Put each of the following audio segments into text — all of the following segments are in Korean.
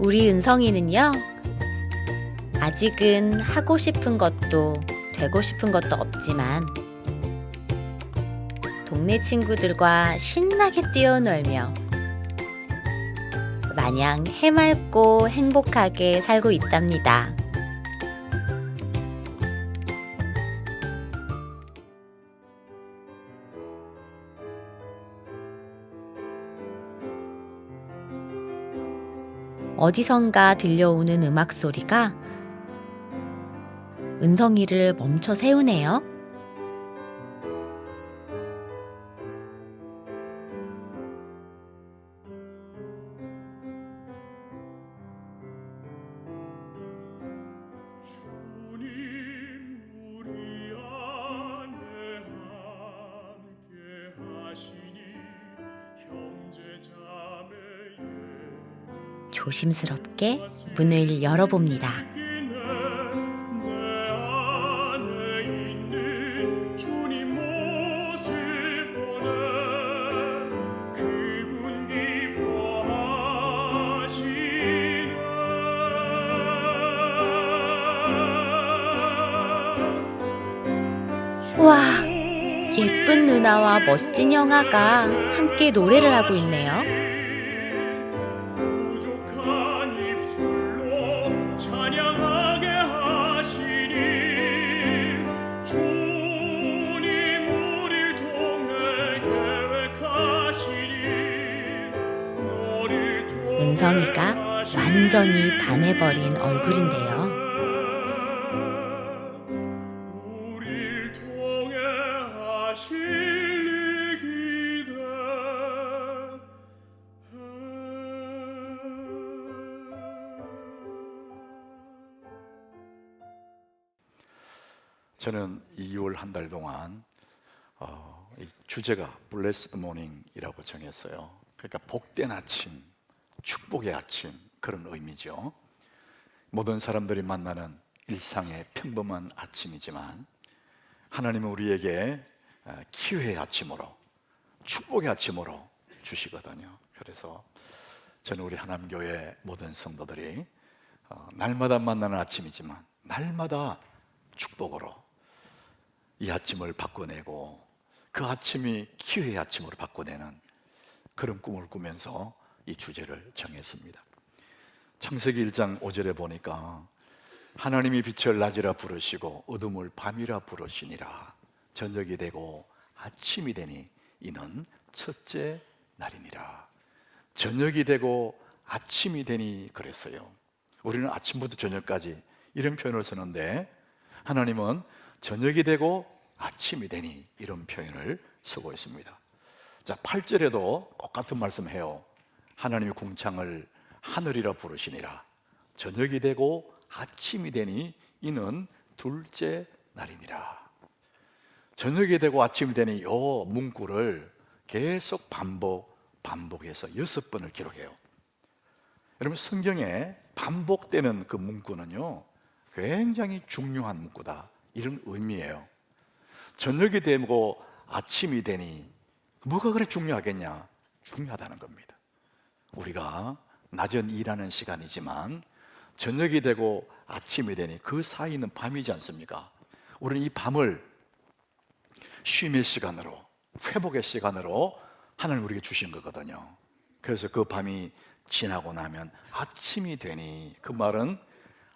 우리 은성이는요, 아직은 하고 싶은 것도 되고 싶은 것도 없지만 동네 친구들과 신나게 뛰어놀며 마냥 해맑고 행복하게 살고 있답니다. 어디선가 들려오는 음악 소리가 은성이를 멈춰 세우네요. 주님 우리 안에 함께 하시니 형제자매의 조심스럽게 문을 열어봅니다. 내 안에 있는 주님 모습 보네 그분 기뻐하시네 와, 예쁜 누나와 멋진 형아가 함께 노래를 하고 있네요. 부족한 입술로 찬양하게 하시니 주님 우릴 통해 계획하시니 너를 통해 은성이가 완전히 반해버린 얼굴인데요. 우릴 통해 하실 일 기대해 저는 2월 한 달 동안 이 주제가 Blessed Morning이라고 정했어요. 그러니까 복된 아침, 축복의 아침 그런 의미죠. 모든 사람들이 만나는 일상의 평범한 아침이지만 하나님은 우리에게 기회의 아침으로 축복의 아침으로 주시거든요. 그래서 저는 우리 하남교회 모든 성도들이 날마다 만나는 아침이지만 날마다 축복으로 이 아침을 바꿔내고 그 아침이 기회의 아침으로 바꿔내는 그런 꿈을 꾸면서 이 주제를 정했습니다. 창세기 1장 5절에 보니까 하나님이 빛을 낮이라 부르시고 어둠을 밤이라 부르시니라. 저녁이 되고 아침이 되니 이는 첫째 날이니라. 저녁이 되고 아침이 되니 그랬어요. 우리는 아침부터 저녁까지 이런 표현을 쓰는데 하나님은 저녁이 되고 아침이 되니 이런 표현을 쓰고 있습니다. 자, 8절에도 똑같은 말씀해요. 하나님이 궁창을 하늘이라 부르시니라. 저녁이 되고 아침이 되니 이는 둘째 날이니라. 저녁이 되고 아침이 되니 이 문구를 계속 반복해서 6번을 기록해요. 여러분, 성경에 반복되는 그 문구는요 굉장히 중요한 문구다 이런 의미예요. 저녁이 되고 아침이 되니 뭐가 그렇게 중요하겠냐? 중요하다는 겁니다. 우리가 낮은 일하는 시간이지만 저녁이 되고 아침이 되니 그 사이는 밤이지 않습니까? 우리는 이 밤을 쉼의 시간으로, 회복의 시간으로 하나님 우리에게 주신 거거든요. 그래서 그 밤이 지나고 나면 아침이 되니 그 말은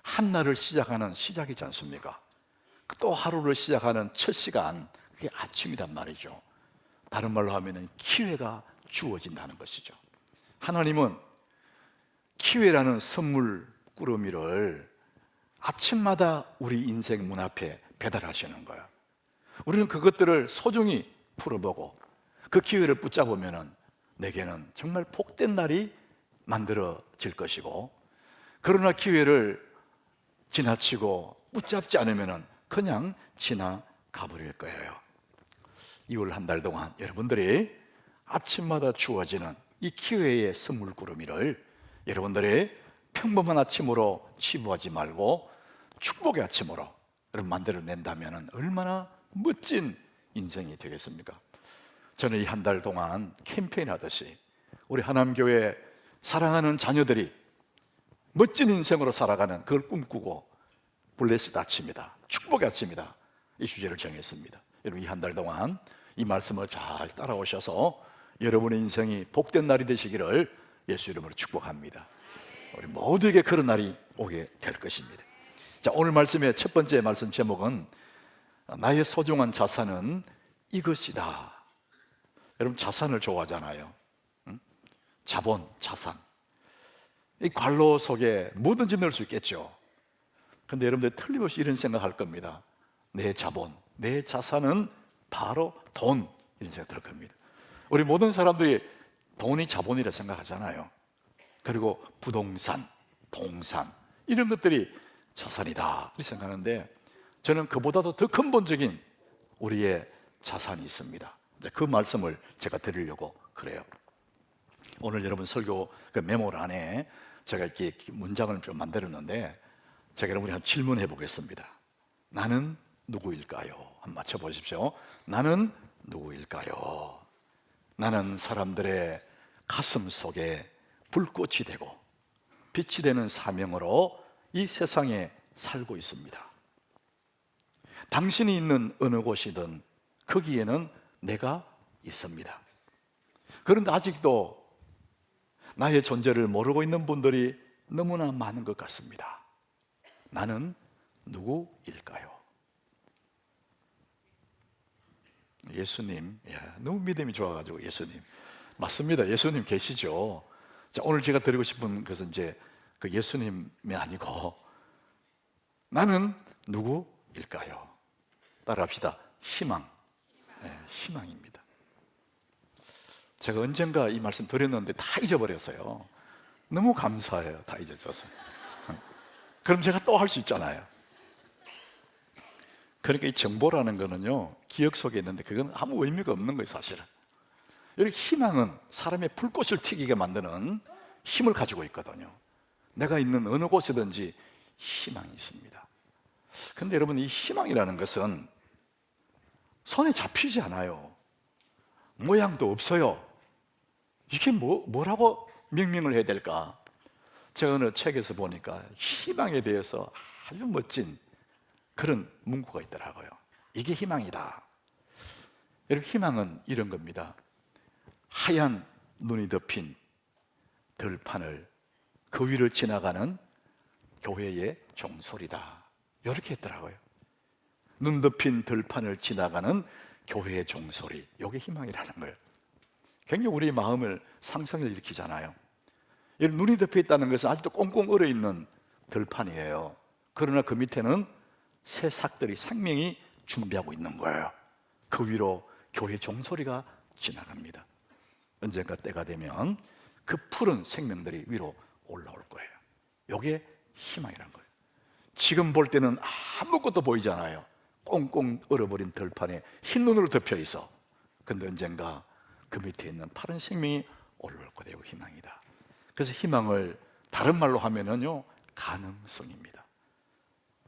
한 날을 시작하는 시작이지 않습니까? 또 하루를 시작하는 첫 시간, 그게 아침이란 말이죠. 다른 말로 하면 기회가 주어진다는 것이죠. 하나님은 기회라는 선물 꾸러미를 아침마다 우리 인생 문 앞에 배달하시는 거예요. 우리는 그것들을 소중히 풀어보고 그 기회를 붙잡으면 내게는 정말 복된 날이 만들어질 것이고, 그러나 기회를 지나치고 붙잡지 않으면 그냥 지나가 버릴 거예요. 2월 한 달 동안 여러분들이 아침마다 주어지는 이 기회의 선물 구름이를 여러분들이 평범한 아침으로 치부하지 말고 축복의 아침으로 여러분 만들어낸다면 얼마나 멋진 인생이 되겠습니까? 저는 이 한 달 동안 캠페인 하듯이 우리 하남교회 사랑하는 자녀들이 멋진 인생으로 살아가는 그걸 꿈꾸고 블레스드 아침이다, 축복의 아침이다, 이 주제를 정했습니다. 여러분, 이 한 달 동안 이 말씀을 잘 따라오셔서 여러분의 인생이 복된 날이 되시기를 예수 이름으로 축복합니다. 우리 모두에게 그런 날이 오게 될 것입니다. 자, 오늘 말씀의 첫 번째 말씀 제목은 나의 소중한 자산은 이것이다. 여러분, 자산을 좋아하잖아요. 응? 자본, 자산. 이 관로 속에 뭐든지 넣을 수 있겠죠. 근데 여러분들 틀림없이 이런 생각할 겁니다. 내 자본, 내 자산은 바로 돈, 이런 생각 들 겁니다. 우리 모든 사람들이 돈이 자본이라 생각하잖아요. 그리고 부동산, 동산, 이런 것들이 자산이다 이렇게 생각하는데, 저는 그보다도 더 근본적인 우리의 자산이 있습니다. 그 말씀을 제가 드리려고 그래요. 오늘 여러분 설교 그 메모를 안에 제가 이렇게 문장을 좀 만들었는데, 제가 여러분이 질문해 보겠습니다. 나는 누구일까요? 한번 맞춰보십시오. 나는 누구일까요? 나는 사람들의 가슴 속에 불꽃이 되고 빛이 되는 사명으로 이 세상에 살고 있습니다. 당신이 있는 어느 곳이든 거기에는 내가 있습니다. 그런데 아직도 나의 존재를 모르고 있는 분들이 너무나 많은 것 같습니다. 나는 누구일까요? 예수님, 너무 믿음이 좋아가지고 예수님. 맞습니다. 예수님 계시죠. 자, 오늘 제가 드리고 싶은 것은 이제 그 예수님이 아니고 나는 누구일까요? 따라합시다. 희망. 희망입니다. 제가 언젠가 이 말씀 드렸는데 다 잊어버렸어요. 너무 감사해요. 다 잊어줘서. 그럼 제가 또 할 수 있잖아요. 그러니까 이 정보라는 거는요, 기억 속에 있는데 그건 아무 의미가 없는 거예요, 사실은. 여기 희망은 사람의 불꽃을 튀기게 만드는 힘을 가지고 있거든요. 내가 있는 어느 곳이든지 희망이 있습니다. 근데 여러분, 이 희망이라는 것은 손에 잡히지 않아요. 모양도 없어요. 이게 뭐라고 명명을 해야 될까? 제가 어느 책에서 보니까 희망에 대해서 아주 멋진 그런 문구가 있더라고요. 이게 희망이다. 여러분, 희망은 이런 겁니다. 하얀 눈이 덮인 들판을 그 위를 지나가는 교회의 종소리다. 이렇게 했더라고요. 눈 덮인 들판을 지나가는 교회의 종소리, 이게 희망이라는 거예요. 굉장히 우리 마음을 상상을 일으키잖아요. 눈이 덮여 있다는 것은 아직도 꽁꽁 얼어 있는 들판이에요. 그러나 그 밑에는 새 삭들이 생명이 준비하고 있는 거예요. 그 위로 교회 종소리가 지나갑니다. 언젠가 때가 되면 그 푸른 생명들이 위로 올라올 거예요. 이게 희망이란 거예요. 지금 볼 때는 아무것도 보이지 않아요. 꽁꽁 얼어버린 들판에 흰 눈으로 덮여 있어. 근데 언젠가 그 밑에 있는 파란 생명이 올라올 거예요. 희망이다. 그래서 희망을 다른 말로 하면은요, 가능성입니다.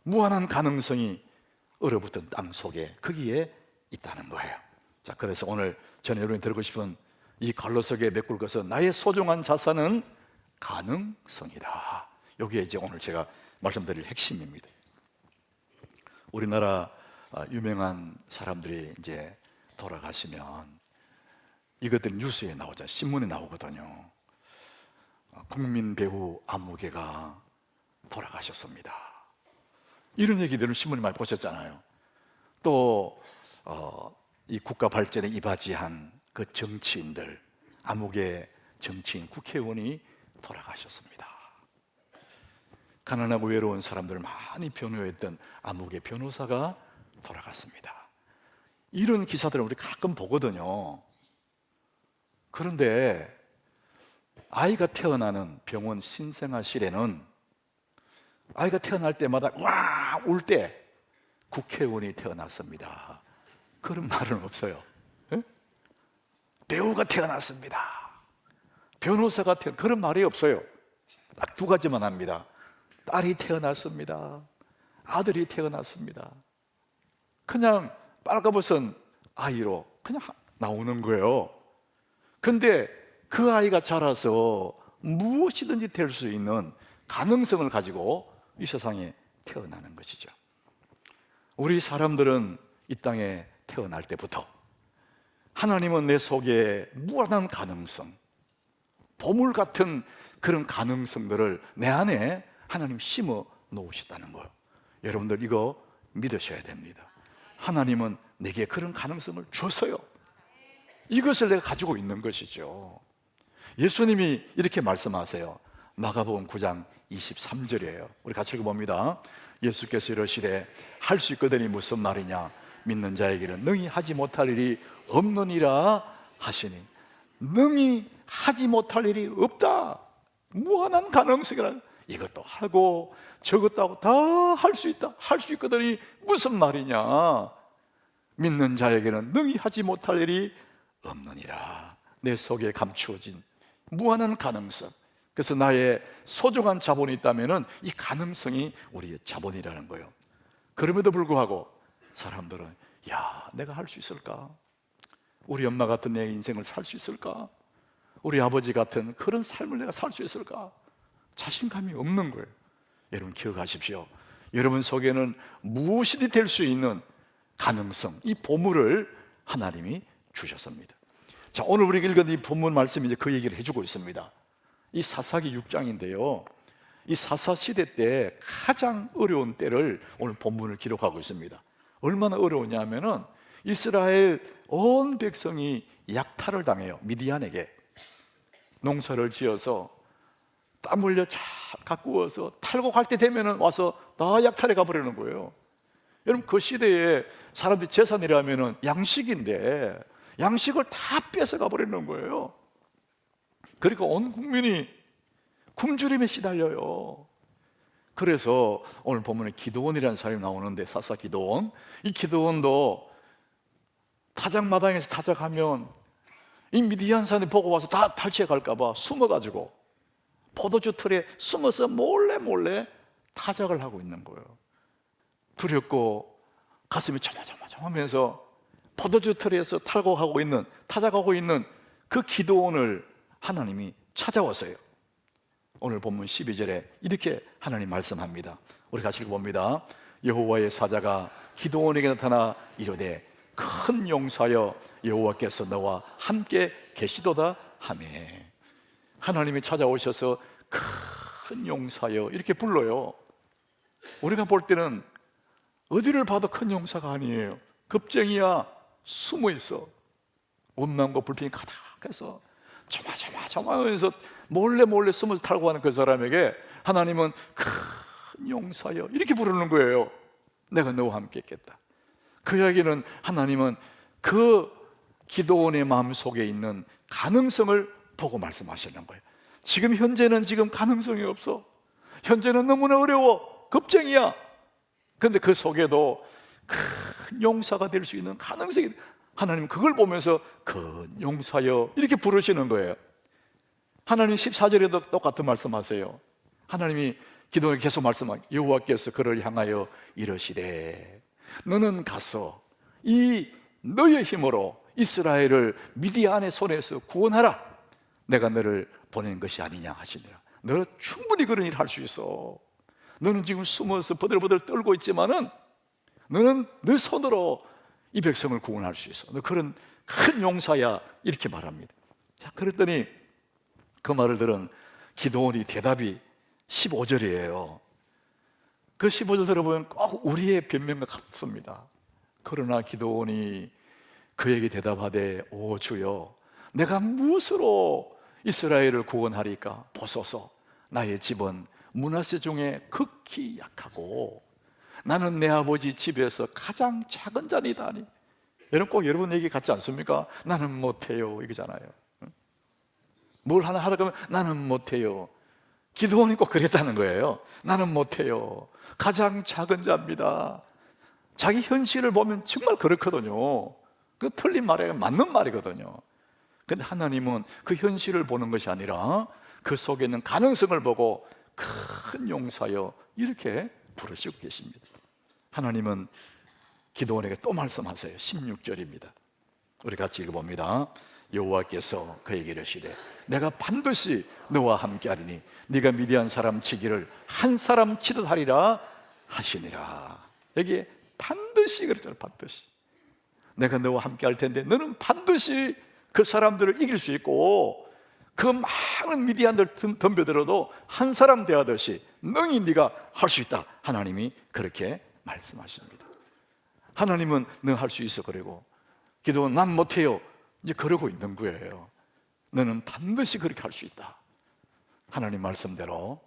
무한한 가능성이 얼어붙은 땅 속에 거기에 있다는 거예요. 자, 그래서 오늘 저는 여러분이 들고 싶은 이 갈로 속에 메꿀 것은 나의 소중한 자산은 가능성이다. 여기에 이제 오늘 제가 말씀드릴 핵심입니다. 우리나라 유명한 사람들이 이제 돌아가시면 이것들 뉴스에 나오죠. 신문에 나오거든요. 국민 배우 안무개가 돌아가셨습니다. 이런 얘기들을 신문에 많이 보셨잖아요. 또 이 국가 발전에 이바지한 그 정치인들, 안무개 정치인 국회의원이 돌아가셨습니다. 가난하고 외로운 사람들을 많이 변호했던 안무개 변호사가 돌아갔습니다. 이런 기사들을 우리 가끔 보거든요. 그런데 아이가 태어나는 병원 신생아실에는 아이가 태어날 때마다 와 울 때 국회의원이 태어났습니다, 그런 말은 없어요. 에? 배우가 태어났습니다, 변호사가 그런 말이 없어요. 딱 두 가지만 합니다. 딸이 태어났습니다, 아들이 태어났습니다. 그냥 빨가벗은 아이로 그냥 나오는 거예요. 근데 그 아이가 자라서 무엇이든지 될 수 있는 가능성을 가지고 이 세상에 태어나는 것이죠. 우리 사람들은 이 땅에 태어날 때부터 하나님은 내 속에 무한한 가능성, 보물 같은 그런 가능성들을 내 안에 하나님 심어 놓으셨다는 거예요. 여러분들 이거 믿으셔야 됩니다. 하나님은 내게 그런 가능성을 줬어요. 이것을 내가 가지고 있는 것이죠. 예수님이 이렇게 말씀하세요. 마가복음 9장 23절이에요. 우리 같이 읽어봅니다. 예수께서 이러시되 할 수 있거든이 무슨 말이냐, 믿는 자에게는 능히 하지 못할 일이 없느니라 하시니, 능히 하지 못할 일이 없다. 무한한 가능성이라, 이것도 하고 저것도 하고 다 할 수 있다, 할 수 있거든이 무슨 말이냐, 믿는 자에게는 능히 하지 못할 일이 없느니라. 내 속에 감추어진 무한한 가능성. 그래서 나의 소중한 자본이 있다면 이 가능성이 우리의 자본이라는 거예요. 그럼에도 불구하고 사람들은 야, 내가 할 수 있을까? 우리 엄마 같은 내 인생을 살 수 있을까? 우리 아버지 같은 그런 삶을 내가 살 수 있을까? 자신감이 없는 거예요. 여러분 기억하십시오. 여러분 속에는 무엇이든 될 수 있는 가능성, 이 보물을 하나님이 주셨습니다. 자, 오늘 우리가 읽은 이 본문 말씀이 이제 그 얘기를 해주고 있습니다. 이 사사기 6장인데요, 이 사사 시대 때 가장 어려운 때를 오늘 본문을 기록하고 있습니다. 얼마나 어려우냐면은 이스라엘 온 백성이 약탈을 당해요. 미디안에게 농사를 지어서 땀 흘려 잘 가꾸어서 탈고 갈 때 되면은 와서 다 약탈해 가버리는 거예요. 여러분 그 시대에 사람들이 재산이라면은 양식인데 양식을 다 뺏어 가버리는 거예요. 그러니까 온 국민이 굶주림에 시달려요. 그래서 오늘 본문에 기드온이라는 사람이 나오는데, 사사 기드온, 이 기드온도 타작마당에서 타작하면 이 미디안 사람이 보고 와서 다 탈취해 갈까 봐 숨어가지고 포도주 틀에 숨어서 몰래 타작을 하고 있는 거예요. 두렵고 가슴이 조마조마하면서 포도주 틀에서 타작하고 있는 그 기드온을 하나님이 찾아왔어요. 오늘 본문 12절에 이렇게 하나님 말씀합니다. 우리 같이 읽어봅니다. 여호와의 사자가 기드온에게 나타나 이르되 큰 용사여, 여호와께서 너와 함께 계시도다 하며, 하나님이 찾아오셔서 큰 용사여 이렇게 불러요. 우리가 볼 때는 어디를 봐도 큰 용사가 아니에요. 겁쟁이야, 숨어 있어. 원망과 불평이 가득해서 조마조마하면서 몰래 숨어서 탈고 가는 그 사람에게 하나님은 큰 용사여 이렇게 부르는 거예요. 내가 너와 함께 있겠다. 그 이야기는 하나님은 그 기드온의 마음속에 있는 가능성을 보고 말씀하시는 거예요. 지금 현재는 가능성이 없어. 현재는 너무나 어려워. 겁쟁이야. 그런데 그 속에도 큰 용사가 될 수 있는 가능성이, 하나님 그걸 보면서 큰 용사여 이렇게 부르시는 거예요. 하나님 14절에도 똑같은 말씀하세요. 하나님이 기도에 계속 말씀하세요. 여호와께서 그를 향하여 이르시되 너는 가서 이 너의 힘으로 이스라엘을 미디안의 손에서 구원하라. 내가 너를 보낸 것이 아니냐 하시니라. 너는 충분히 그런 일을 할 수 있어. 너는 지금 숨어서 버들버들 떨고 있지만은 너는 네 손으로 이 백성을 구원할 수 있어. 너 그런 큰 용사야 이렇게 말합니다. 자, 그랬더니 그 말을 들은 기드온이 대답이 15절이에요 그 15절 들어보면 꼭 우리의 변명과 같습니다. 그러나 기드온이 그에게 대답하되 오 주여, 내가 무엇으로 이스라엘을 구원하리까? 보소서, 나의 집은 므낫세 중에 극히 약하고 나는 내 아버지 집에서 가장 작은 자니다니. 여러분 꼭 여러분 얘기 같지 않습니까? 나는 못해요 이거잖아요. 뭘 하나 하다 보면 나는 못해요. 기드온이 꼭 그랬다는 거예요. 나는 못해요. 가장 작은 자입니다. 자기 현실을 보면 정말 그렇거든요. 그 틀린 말에 맞는 말이거든요. 근데 하나님은 그 현실을 보는 것이 아니라 그 속에 있는 가능성을 보고 큰 용사여 이렇게 부르시고 계십니다. 하나님은 기드온에게 또 말씀하세요. 16절입니다. 우리 같이 읽어봅니다. 여호와께서 그에게 이르시되 내가 반드시 너와 함께하리니 네가 미디안 사람 치기를 한 사람 치듯 하리라 하시니라. 여기에 반드시 그랬잖아요. 반드시 내가 너와 함께할 텐데 너는 반드시 그 사람들을 이길 수 있고 그 많은 미디안들 덤벼들어도 한 사람 대하듯이 능히 네가 할 수 있다. 하나님이 그렇게 말씀하십니다. 하나님은 너 할 수 있어 그러고 기도는 난 못해요 이제 그러고 있는 거예요. 너는 반드시 그렇게 할 수 있다. 하나님 말씀대로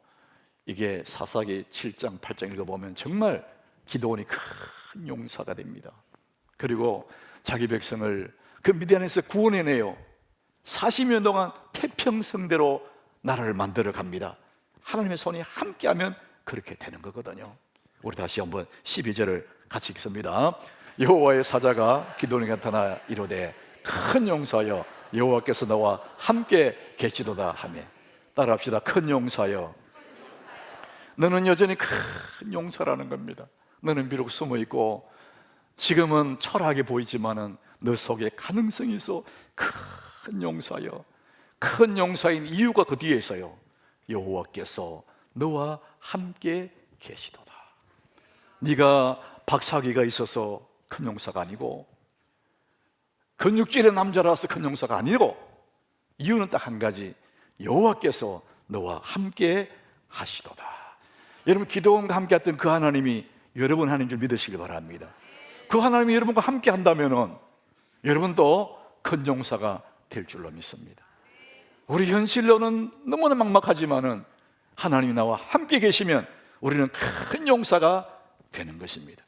이게 사사기 7장 8장 읽어보면 정말 기도원이 큰 용사가 됩니다. 그리고 자기 백성을 그 미디안에서 구원해내요. 40년 동안 태평성대로 나라를 만들어 갑니다. 하나님의 손이 함께하면 그렇게 되는 거거든요. 우리 다시 한번 12절을 같이 읽습니다. 여호와의 사자가 기도원에게 나타나 이르되 큰 용사여 여호와께서 너와 함께 계시도다 하며 따라합시다. 큰 용사여 너는 여전히 큰 용사라는 겁니다. 너는 비록 숨어 있고 지금은 초라하게 보이지만은 너 속에 가능성이 있어. 큰 용사여. 큰 용사인 이유가 그 뒤에 있어요. 여호와께서 너와 함께 계시도다. 네가 박사기가 있어서 큰 용사가 아니고 근육질의 남자라서 큰 용사가 아니고 이유는 딱 한 가지. 여호와께서 너와 함께 하시도다. 여러분 기도원과 함께 했던 그 하나님이 여러분 하나님인 줄 믿으시기 바랍니다. 그 하나님이 여러분과 함께 한다면은 여러분도 큰 용사가 될 줄로 믿습니다. 우리 현실로는 너무나 막막하지만은 하나님이 나와 함께 계시면 우리는 큰 용사가 되는 것입니다.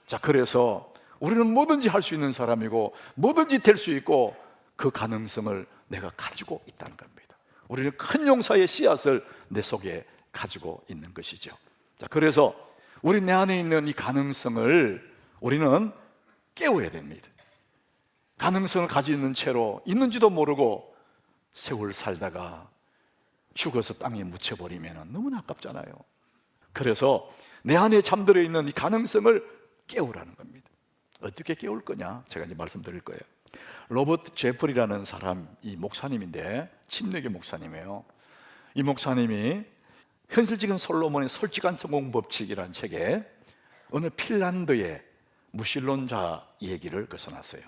자, 그래서 우리는 뭐든지 할 수 있는 사람이고 뭐든지 될 수 있고 그 가능성을 내가 가지고 있다는 겁니다. 우리는 큰 용사의 씨앗을 내 속에 가지고 있는 것이죠. 자, 그래서 우리 내 안에 있는 이 가능성을 우리는 깨워야 됩니다. 가능성을 가지고 있는 채로 있는지도 모르고 세월 살다가 죽어서 땅에 묻혀버리면 너무나 아깝잖아요. 그래서 내 안에 잠들어 있는 이 가능성을 깨우라는 겁니다. 어떻게 깨울 거냐? 제가 이제 말씀드릴 거예요. 로버트 제프리라는 사람, 이 목사님인데 침례교 목사님이에요. 이 목사님이 현실적인 솔로몬의 솔직한 성공 법칙이라는 책에 어느 핀란드의 무신론자 얘기를 써놨어요.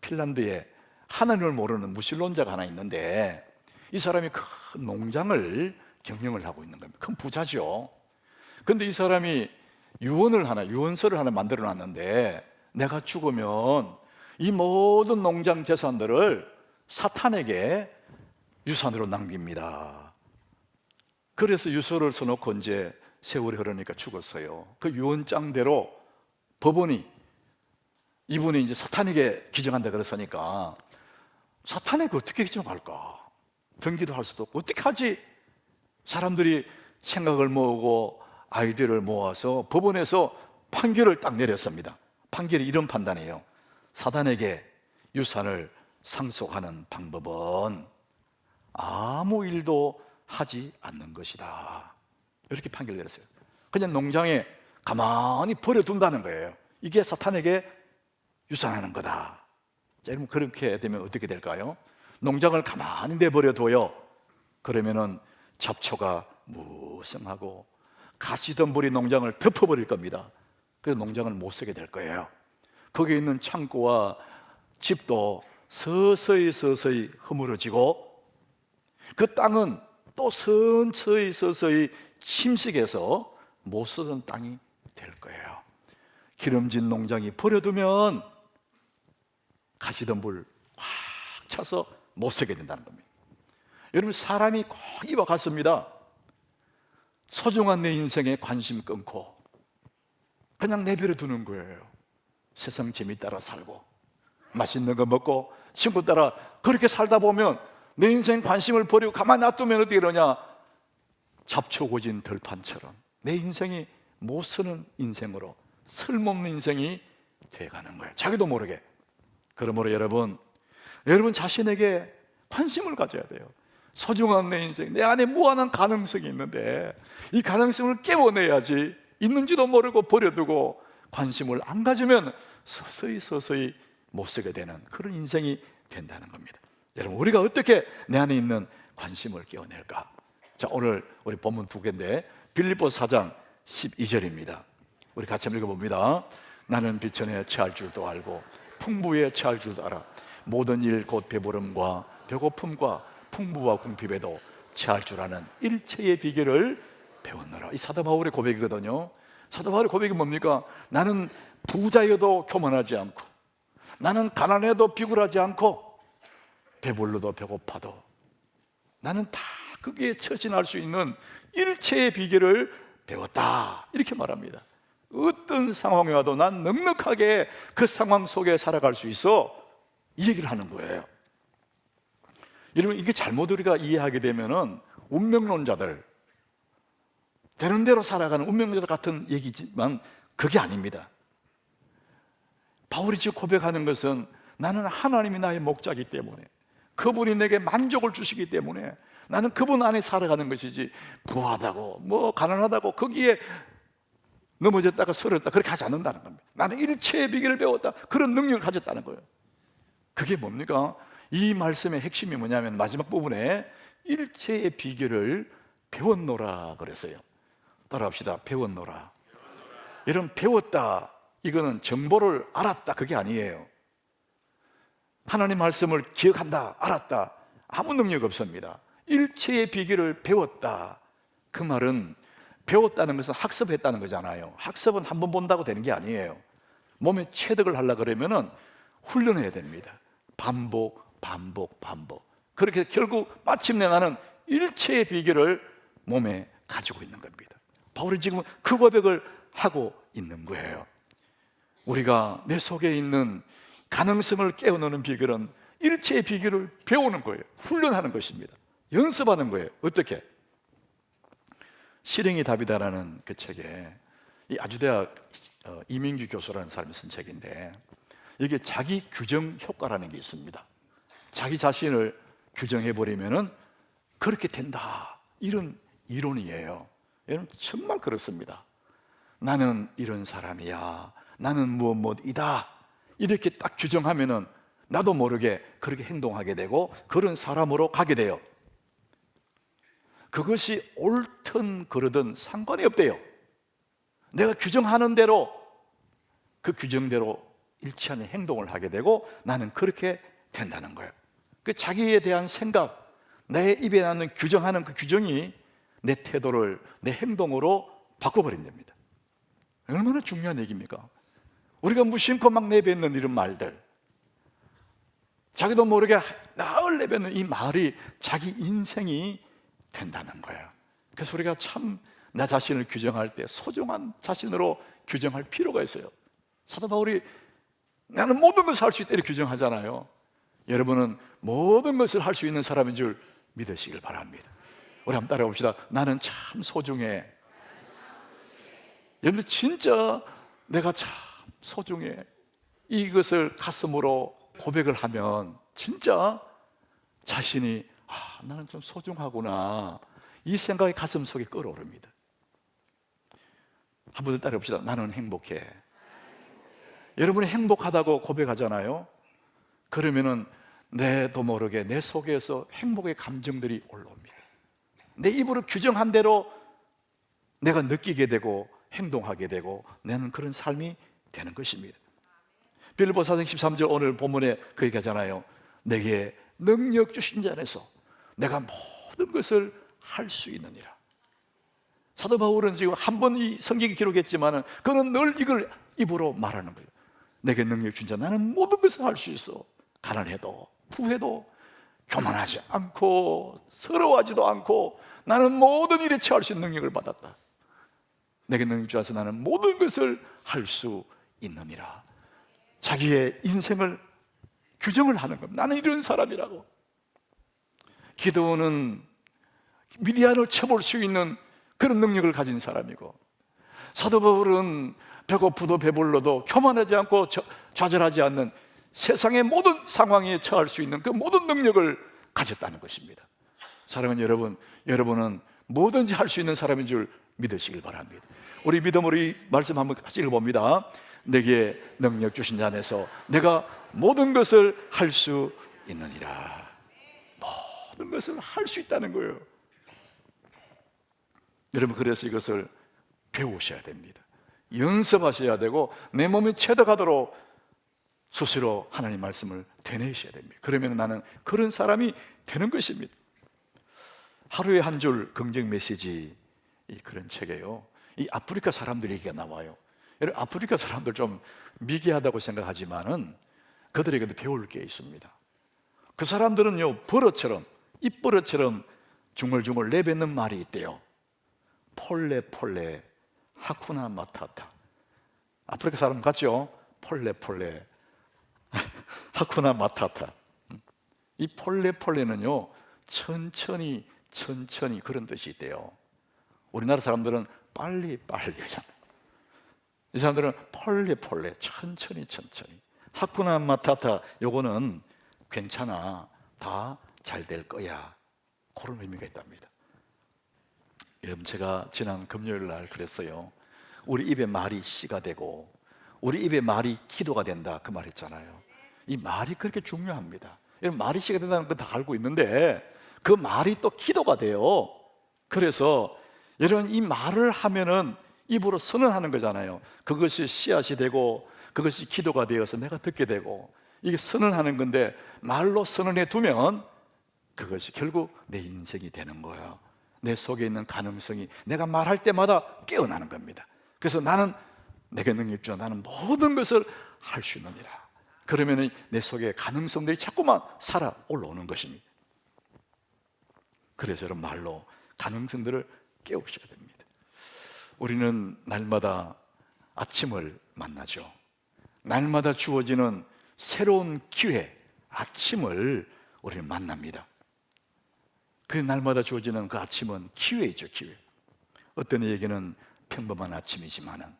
핀란드에 하나님을 모르는 무신론자가 하나 있는데 이 사람이 큰 농장을 경영을 하고 있는 겁니다. 큰 부자죠. 그런데 이 사람이 유언서를 하나 만들어 놨는데 내가 죽으면 이 모든 농장 재산들을 사탄에게 유산으로 남깁니다. 그래서 유서를 써놓고 이제 세월이 흐르니까 죽었어요. 그 유언장대로 법원이 이분이 이제 사탄에게 기증한다 그랬으니까 사탄에게 어떻게 기증할까? 등기도 할 수도 없고 어떻게 하지? 사람들이 생각을 모으고 아이디어를 모아서 법원에서 판결을 딱 내렸습니다. 판결이 이런 판단이에요. 사탄에게 유산을 상속하는 방법은 아무 일도 하지 않는 것이다. 이렇게 판결을 내렸어요. 그냥 농장에 가만히 버려둔다는 거예요. 이게 사탄에게 유산하는 거다. 자, 여러분 그렇게 되면 어떻게 될까요? 농장을 가만히 내버려둬요. 그러면은 잡초가 무성하고 가시덤불이 농장을 덮어버릴 겁니다. 그래서 농장을 못 쓰게 될 거예요. 거기에 있는 창고와 집도 서서히 허물어지고 그 땅은 또 서서히 침식해서 못 쓰던 땅이 될 거예요. 기름진 농장이 버려두면 가시덤불 꽉 차서 못 쓰게 된다는 겁니다. 여러분 사람이 꼭 이와 같습니다. 소중한 내 인생에 관심 끊고 그냥 내버려 두는 거예요. 세상 재미 따라 살고 맛있는 거 먹고 친구 따라 그렇게 살다 보면 내 인생 관심을 버리고 가만히 놔두면 어떻게 그러냐? 잡초고진 들판처럼 내 인생이 못 쓰는 인생으로 쓸모없는 인생이 돼가는 거예요. 자기도 모르게. 그러므로 여러분 자신에게 관심을 가져야 돼요. 소중한 내 인생, 내 안에 무한한 가능성이 있는데 이 가능성을 깨워내야지. 있는지도 모르고 버려두고 관심을 안 가지면 서서히 못 쓰게 되는 그런 인생이 된다는 겁니다. 여러분, 우리가 어떻게 내 안에 있는 관심을 깨워낼까? 자, 오늘 우리 본문 두 개인데 빌립보서 4장 12절입니다. 우리 같이 한번 읽어봅니다. 나는 비천에 처할 줄도 알고 풍부에 처할 줄도 알아. 모든 일 곧 배부름과 배고픔과 풍부와 궁핍에도 처할 줄 아는 일체의 비결을 배웠노라. 이 사도 바울의 고백이거든요. 사도 바울의 고백이 뭡니까? 나는 부자여도 교만하지 않고, 나는 가난해도 비굴하지 않고, 배불러도 배고파도 나는 다 거기에 처신할 수 있는 일체의 비결을 배웠다, 이렇게 말합니다. 어떤 상황이 와도 난 넉넉하게 그 상황 속에 살아갈 수 있어, 이 얘기를 하는 거예요. 여러분, 이게 잘못 우리가 이해하게 되면은 운명론자들, 되는 대로 살아가는 운명론자들 같은 얘기지만 그게 아닙니다. 바울이 지금 고백하는 것은 나는 하나님이 나의 목자이기 때문에, 그분이 내게 만족을 주시기 때문에 나는 그분 안에 살아가는 것이지, 부하다고 뭐 가난하다고 거기에 넘어졌다가 서렸다 그렇게 하지 않는다는 겁니다. 나는 일체의 비결을 배웠다, 그런 능력을 가졌다는 거예요. 그게 뭡니까? 이 말씀의 핵심이 뭐냐면 마지막 부분에 일체의 비결을 배웠노라 그랬어요. 따라합시다. 배웠노라. 여러분, 배웠다, 이거는 정보를 알았다, 그게 아니에요. 하나님 말씀을 기억한다, 알았다, 아무 능력 없습니다. 일체의 비결을 배웠다, 그 말은 배웠다는 것은 학습했다는 거잖아요. 학습은 한 번 본다고 되는 게 아니에요. 몸에 체득을 하려고 그러면은 훈련해야 됩니다. 반복, 반복, 반복. 그렇게 결국 마침내 나는 일체의 비결을 몸에 가지고 있는 겁니다. 바울이 지금 그 고백을 하고 있는 거예요. 우리가 내 속에 있는 가능성을 깨워넣는 비결은 일체의 비결을 배우는 거예요. 훈련하는 것입니다. 연습하는 거예요. 어떻게? 실행이 답이다라는 그 책에 이 아주대학 이민규 교수라는 사람이 쓴 책인데, 이게 자기 규정 효과라는 게 있습니다. 자기 자신을 규정해버리면은 그렇게 된다, 이런 이론이에요. 여러분, 정말 그렇습니다. 나는 이런 사람이야, 나는 무엇이다, 이렇게 딱 규정하면은 나도 모르게 그렇게 행동하게 되고 그런 사람으로 가게 돼요. 그것이 옳든 그르든 상관이 없대요. 내가 규정하는 대로, 그 규정대로 일치하는 행동을 하게 되고 나는 그렇게 된다는 거예요. 그 자기에 대한 생각, 내 입에 나는 규정하는 그 규정이 내 태도를, 내 행동으로 바꿔버린답니다. 얼마나 중요한 얘기입니까? 우리가 무심코 막 내뱉는 이런 말들, 자기도 모르게 나을 내뱉는 이 말이 자기 인생이 된다는 거예요. 그래서 우리가 참 나 자신을 규정할 때 소중한 자신으로 규정할 필요가 있어요. 사도 바울이 나는 모든 것을 할 수 있다, 이렇게 규정하잖아요. 여러분은 모든 것을 할 수 있는 사람인 줄 믿으시길 바랍니다. 우리 한번 따라해 봅시다. 나는 참 소중해. 여러분, 진짜 내가 참 소중해, 이것을 가슴으로 고백을 하면 진짜 자신이 나는 좀 소중하구나, 이 생각이 가슴 속에 끓어오릅니다. 한 번 더 따라해 봅시다. 나는 행복해. 여러분이 행복하다고 고백하잖아요. 그러면은 내도 모르게 내 속에서 행복의 감정들이 올라옵니다. 내 입으로 규정한 대로 내가 느끼게 되고 행동하게 되고 나는 그런 삶이 되는 것입니다. 빌립보서 4장 13절 오늘 본문에 그 얘기하잖아요. 내게 능력 주신 자 안에서 내가 모든 것을 할 수 있느니라. 사도 바울은 지금 한 번 이 성경에 기록했지만 그는 늘 이걸 입으로 말하는 거예요. 내게 능력 준 자, 나는 모든 것을 할 수 있어. 가난해도 부해도 교만하지 않고 서러워하지도 않고 나는 모든 일에 처할 수 있는 능력을 받았다. 내게 능력 주셔서 나는 모든 것을 할 수 있느니라. 자기의 인생을 규정을 하는 겁니다. 나는 이런 사람이라고. 기도는 미디안을 쳐볼 수 있는 그런 능력을 가진 사람이고, 사도 바울은 배고프도 배불러도 교만하지 않고 좌절하지 않는 세상의 모든 상황에 처할 수 있는 그 모든 능력을 가졌다는 것입니다. 사랑하는 여러분, 여러분은 뭐든지 할 수 있는 사람인 줄 믿으시길 바랍니다. 우리 믿음으로 이 말씀 한번 같이 읽어봅니다. 내게 능력 주신 자 안에서 내가 모든 것을 할 수 있느니라. 모든 것을 할 수 있다는 거예요. 여러분, 그래서 이것을 배우셔야 됩니다. 연습하셔야 되고 내 몸이 체득하도록 스스로 하나님 말씀을 되뇌셔야 됩니다. 그러면 나는 그런 사람이 되는 것입니다. 하루에 한 줄 긍정 메시지, 그런 책이에요. 이 아프리카 사람들 얘기가 나와요. 여러분, 아프리카 사람들 좀 미개하다고 생각하지만은 그들에게도 배울 게 있습니다. 그 사람들은요, 버릇처럼, 입버릇처럼 중얼중얼 내뱉는 말이 있대요. 폴레폴레 하쿠나 마타타. 아프리카 사람 같죠? 폴레폴레 하쿠나 마타타. 이 폴레폴레는요, 천천히 천천히 그런 뜻이 있대요. 우리나라 사람들은 빨리 하잖아요. 이 사람들은 폴레폴레 천천히 천천히. 하쿠나 마타타, 요거는 괜찮아, 다 잘 될 거야, 그런 의미가 있답니다. 여러분, 제가 지난 금요일 날 그랬어요. 우리 입에 말이 씨가 되고 우리 입에 말이 기도가 된다, 그 말 했잖아요. 이 말이 그렇게 중요합니다. 여러분, 말이 씨가 된다는 건 다 알고 있는데 그 말이 또 기도가 돼요. 그래서 여러분, 이 말을 하면은 입으로 선언하는 거잖아요. 그것이 씨앗이 되고 그것이 기도가 되어서 내가 듣게 되고, 이게 선언하는 건데 말로 선언해 두면 그것이 결국 내 인생이 되는 거예요. 내 속에 있는 가능성이 내가 말할 때마다 깨어나는 겁니다. 그래서 나는 내게 능력 주어 나는 모든 것을 할 수 있느니라. 그러면 내 속에 가능성들이 자꾸만 살아 올라오는 것입니다. 그래서 여러분, 말로 가능성들을 깨우셔야 됩니다. 우리는 날마다 아침을 만나죠. 날마다 주어지는 새로운 기회, 아침을 우리는 만납니다. 그 날마다 주어지는 그 아침은 기회이죠, 기회. 어떤 이에게는 평범한 아침이지만은,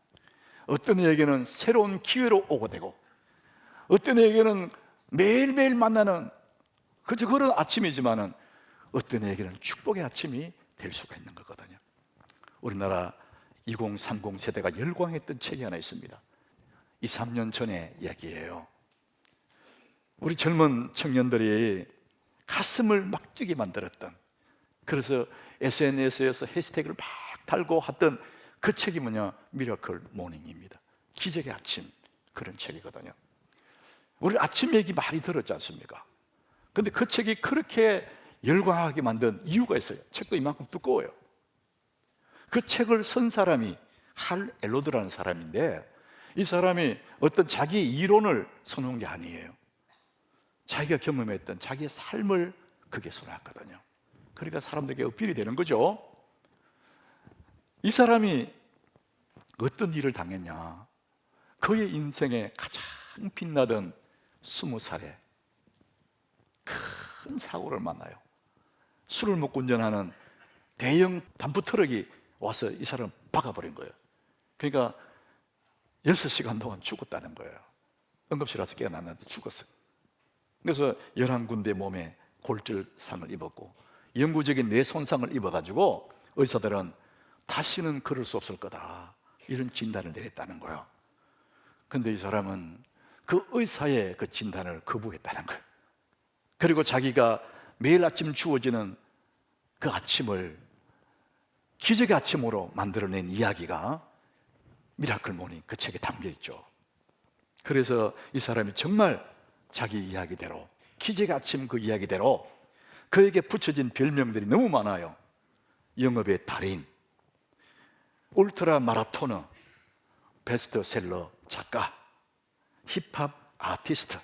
어떤 이에게는 새로운 기회로 오고 되고, 어떤 이에게는 매일매일 만나는 그런 아침이지만은, 어떤 이에게는 축복의 아침이 될 수가 있는 거거든요. 우리나라 2030 세대가 열광했던 책이 하나 있습니다. 2, 3년 전의 이야기예요. 우리 젊은 청년들이 가슴을 막 뛰게 만들었던, 그래서 SNS에서 해시태그를 막 달고 했던 그 책이 뭐냐? 미러클 모닝입니다. 기적의 아침, 그런 책이거든요. 우리 아침 얘기 많이 들었지 않습니까? 근데 그 책이 그렇게 열광하게 만든 이유가 있어요. 책도 이만큼 두꺼워요. 그 책을 쓴 사람이 할 엘로드라는 사람인데, 이 사람이 어떤 자기 이론을 써놓은 게 아니에요. 자기가 경험했던 자기의 삶을 그게 써놨거든요. 그러니까 사람들에게 어필이 되는 거죠. 이 사람이 어떤 일을 당했냐? 그의 인생에 가장 빛나던 20살에 큰 사고를 만나요. 술을 먹고 운전하는 대형 단프 트럭이 와서 이 사람을 박아버린 거예요. 그러니까 6시간 동안 죽었다는 거예요. 응급실 와서 깨어났는데 죽었어요. 그래서 11군데 몸에 골절상을 입었고 영구적인 뇌 손상을 입어가지고 의사들은 다시는 걸을 수 없을 거다, 이런 진단을 내렸다는 거예요. 근데 이 사람은 그 의사의 그 진단을 거부했다는 거예요. 그리고 자기가 매일 아침 주어지는 그 아침을 기적의 아침으로 만들어낸 이야기가 미라클 모닝, 그 책에 담겨 있죠. 그래서 이 사람이 정말 자기 이야기대로, 기적의 아침 그 이야기대로 그에게 붙여진 별명들이 너무 많아요. 영업의 달인, 울트라 마라토너, 베스트셀러 작가, 힙합 아티스트,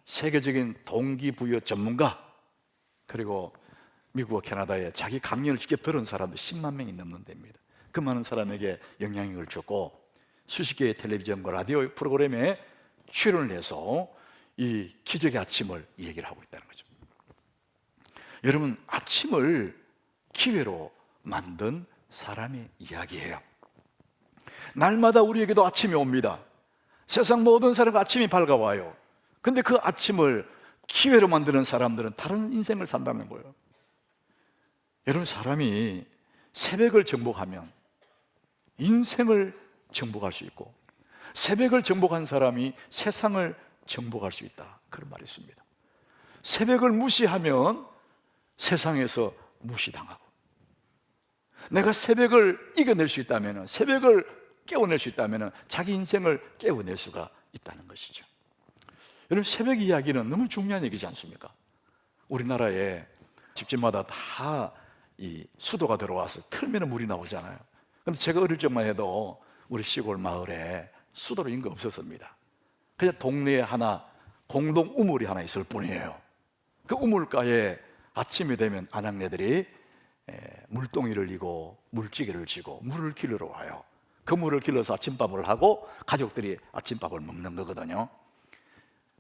세계적인 동기부여 전문가, 그리고 미국과 캐나다에 자기 강연을 직접 들은 사람들 10만 명이 넘는 데입니다. 그 많은 사람에게 영향력을 줬고 수십 개의 텔레비전과 라디오 프로그램에 출연을 해서 이 기적의 아침을 얘기를 하고 있다는 거죠. 여러분, 아침을 기회로 만든 사람의 이야기예요. 날마다 우리에게도 아침이 옵니다. 세상 모든 사람과 아침이 밝아와요. 근데 그 아침을 기회로 만드는 사람들은 다른 인생을 산다는 거예요. 여러분, 사람이 새벽을 정복하면 인생을 정복할 수 있고, 새벽을 정복한 사람이 세상을 정복할 수 있다, 그런 말이 있습니다. 새벽을 무시하면 세상에서 무시당하고, 내가 새벽을 이겨낼 수 있다면, 새벽을 깨워낼 수 있다면 자기 인생을 깨워낼 수가 있다는 것이죠. 여러분, 새벽 이야기는 너무 중요한 얘기지 않습니까? 우리나라에 집집마다 다 이 수도가 들어와서 틀면 물이 나오잖아요. 근데 제가 어릴 적만 해도 우리 시골 마을에 수도로 인거 없었습니다. 그냥 동네에 하나 공동 우물이 하나 있을 뿐이에요. 그 우물가에 아침이 되면 아낙네들이 물동이를 이고 물찌개를 지고 물을 길러 와요. 그 물을 길러서 아침밥을 하고 가족들이 아침밥을 먹는 거거든요.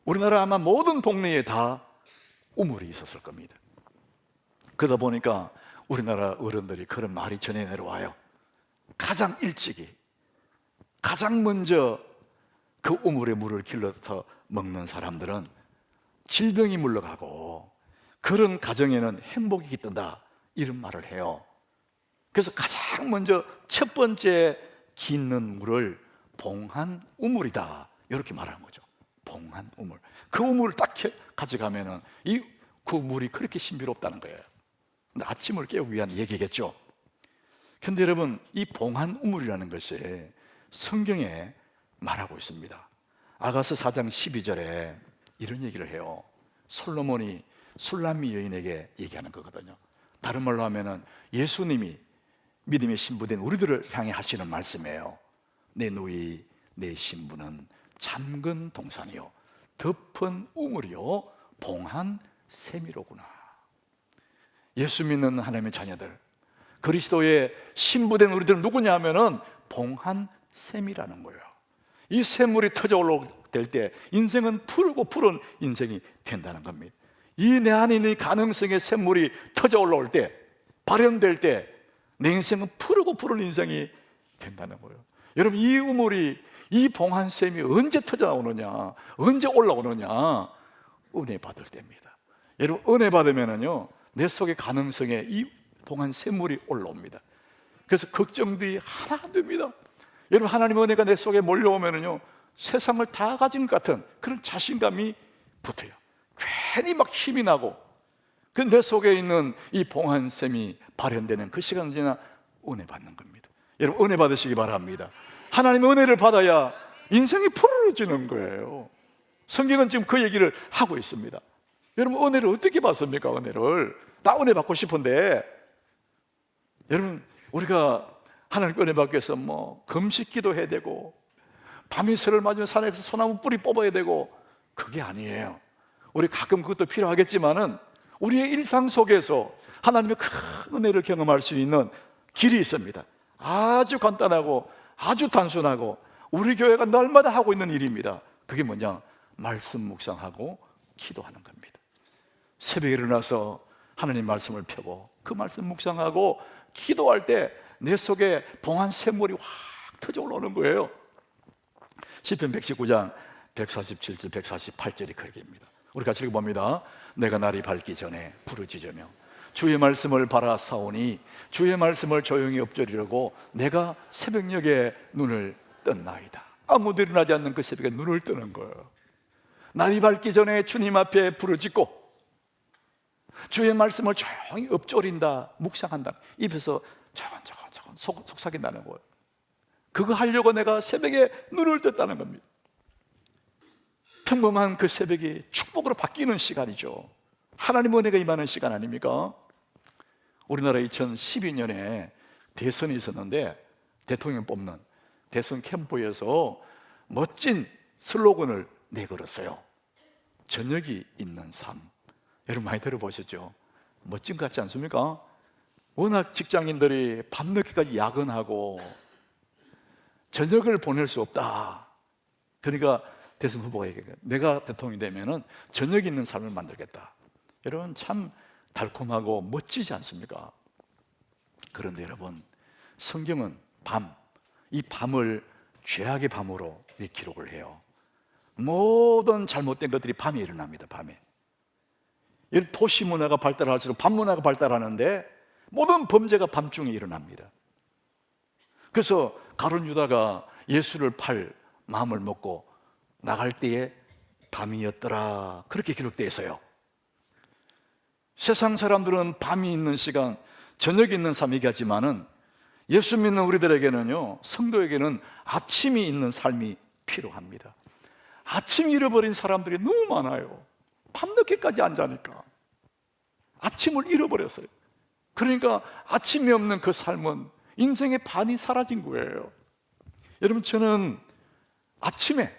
우리나라 아마 모든 동네에 다 우물이 있었을 겁니다. 그러다 보니까 우리나라 어른들이 그런 말이 전해 내려와요. 가장 일찍이, 가장 먼저 그 우물에 물을 길러서 먹는 사람들은 질병이 물러가고 그런 가정에는 행복이 깃든다, 이런 말을 해요. 그래서 가장 먼저 첫 번째 깃는 물을 봉한 우물이다, 이렇게 말하는 거죠. 봉한 우물. 그 우물을 딱 가져가면은 그 물이 그렇게 신비롭다는 거예요. 근데 아침을 깨우기 위한 얘기겠죠. 근데 여러분, 이 봉한 우물이라는 것이 성경에 말하고 있습니다. 아가서 4장 12절에 이런 얘기를 해요. 솔로몬이 술람미 여인에게 얘기하는 거거든요. 다른 말로 하면은 예수님이 믿음의 신부된 우리들을 향해 하시는 말씀이에요. 내 누이, 내 신부는 잠근 동산이요, 덮은 우물이요, 봉한 샘이로구나. 예수 믿는 하나님의 자녀들, 그리스도의 신부된 우리들은 누구냐 하면은 봉한 샘이라는 거예요. 이 샘물이 터져 올라올 때 인생은 푸르고 푸른 인생이 된다는 겁니다. 이 내 안에 있는 가능성의 샘물이 터져 올라올 때, 발현될 때 내 인생은 푸르고 푸른 인생이 된다는 거예요. 여러분, 이 우물이, 이 봉한 샘이 언제 터져 나오느냐, 언제 올라오느냐? 은혜 받을 때입니다. 여러분, 은혜 받으면은요, 내 속의 가능성에 이 봉한 샘물이 올라옵니다. 그래서 걱정들이 하나 안 됩니다. 여러분, 하나님의 은혜가 내 속에 몰려오면은요, 세상을 다 가진 것 같은 그런 자신감이 붙어요. 괜히 막 힘이 나고, 그 내 속에 있는 이 봉한 샘이 발현되는 그 시간 언제나 은혜 받는 겁니다. 여러분, 은혜 받으시기 바랍니다. 하나님의 은혜를 받아야 인생이 푸르러지는 거예요. 성경은 지금 그 얘기를 하고 있습니다. 여러분, 은혜를 어떻게 받습니까? 은혜를 다 은혜 받고 싶은데, 여러분, 우리가 하나님 은혜 받기 위해서 뭐 금식기도 해야 되고 밤이슬을 맞으면 산에서 소나무 뿌리 뽑아야 되고, 그게 아니에요. 우리 가끔 그것도 필요하겠지만은 우리의 일상 속에서 하나님의 큰 은혜를 경험할 수 있는 길이 있습니다. 아주 간단하고 아주 단순하고 우리 교회가 날마다 하고 있는 일입니다. 그게 뭐냐? 말씀 묵상하고 기도하는 겁니다. 새벽에 일어나서 하나님 말씀을 펴고 그 말씀 묵상하고 기도할 때 내 속에 봉한 샘물이 확 터져 올라오는 거예요. 시편 119장 147절 148절이 그 얘기입니다. 우리 같이 읽어봅니다. 내가 날이 밝기 전에 부르짖으며 주의 말씀을 바라사오니 주의 말씀을 조용히 엎드리려고 내가 새벽녘에 눈을 떴나이다. 아무도 일어나지 않는 그 새벽에 눈을 뜨는 거예요. 날이 밝기 전에 주님 앞에 부르짖고 주의 말씀을 조용히 엎조린다, 묵상한다. 입에서 저건저건 속삭인다는 거예요. 그거 하려고 내가 새벽에 눈을 떴다는 겁니다. 평범한 그 새벽이 축복으로 바뀌는 시간이죠. 하나님 은혜가 임하는 시간 아닙니까? 우리나라 2012년에 대선이 있었는데 대통령 뽑는 대선 캠프에서 멋진 슬로건을 내걸었어요. 저녁이 있는 삶. 여러분 많이 들어보셨죠? 멋진 것 같지 않습니까? 워낙 직장인들이 밤늦게까지 야근하고 저녁을 보낼 수 없다. 그러니까 대선 후보가 얘기해요. 내가 대통령이 되면은 저녁이 있는 삶을 만들겠다. 여러분 참 달콤하고 멋지지 않습니까? 그런데 여러분, 성경은 이 밤을 죄악의 밤으로 기록을 해요. 모든 잘못된 것들이 밤에 일어납니다. 밤에. 도시 문화가 발달할수록 밤 문화가 발달하는데 모든 범죄가 밤중에 일어납니다. 그래서 가룟 유다가 예수를 팔 마음을 먹고 나갈 때에 밤이었더라, 그렇게 기록되어 있어요. 세상 사람들은 밤이 있는 시간, 저녁이 있는 삶 얘기하지만은 예수 믿는 우리들에게는요, 성도에게는 아침이 있는 삶이 필요합니다. 아침 잃어버린 사람들이 너무 많아요. 밤늦게까지 안 자니까 아침을 잃어버렸어요. 그러니까 아침이 없는 그 삶은 인생의 반이 사라진 거예요. 여러분, 저는 아침에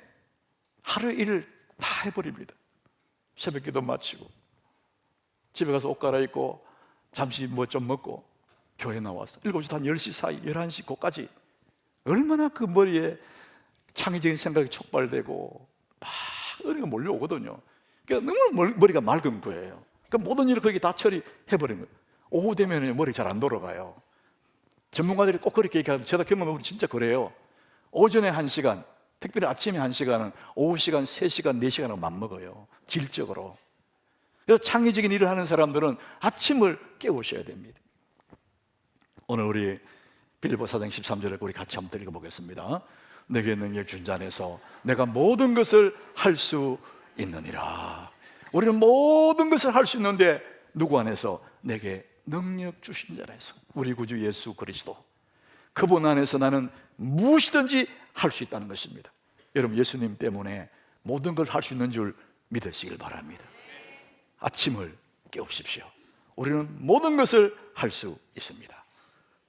하루 일을 다 해버립니다. 새벽 기도 마치고 집에 가서 옷 갈아입고 잠시 뭐 좀 먹고 교회 나와서 7시 한 10시 사이, 11시 그까지 얼마나 그 머리에 창의적인 생각이 촉발되고 막 의리가 몰려오거든요. 그러니까 너무 머리가 맑은 거예요. 그러니까 모든 일을 거기 다 처리해버린 거예요. 오후 되면 머리 잘 안 돌아가요. 전문가들이 꼭 그렇게 얘기하면 제가 경험해보면 진짜 그래요. 오전에 1시간, 특별히 아침에 1시간은 오후 시간 3시간, 4시간하고 맞먹어요. 질적으로. 그래서 창의적인 일을 하는 사람들은 아침을 깨우셔야 됩니다. 오늘 우리 빌립보 4장 13절을 우리 같이 한번 읽어보겠습니다. 내게 능력 준 자 안에서 내가 모든 것을 할 수 있느니라. 우리는 모든 것을 할 수 있는데 누구 안에서? 내게 능력 주신 자 안에서. 우리 구주 예수 그리스도, 그분 안에서 나는 무엇이든지 할 수 있다는 것입니다. 여러분, 예수님 때문에 모든 걸 할 수 있는 줄 믿으시길 바랍니다. 아침을 깨우십시오. 우리는 모든 것을 할 수 있습니다.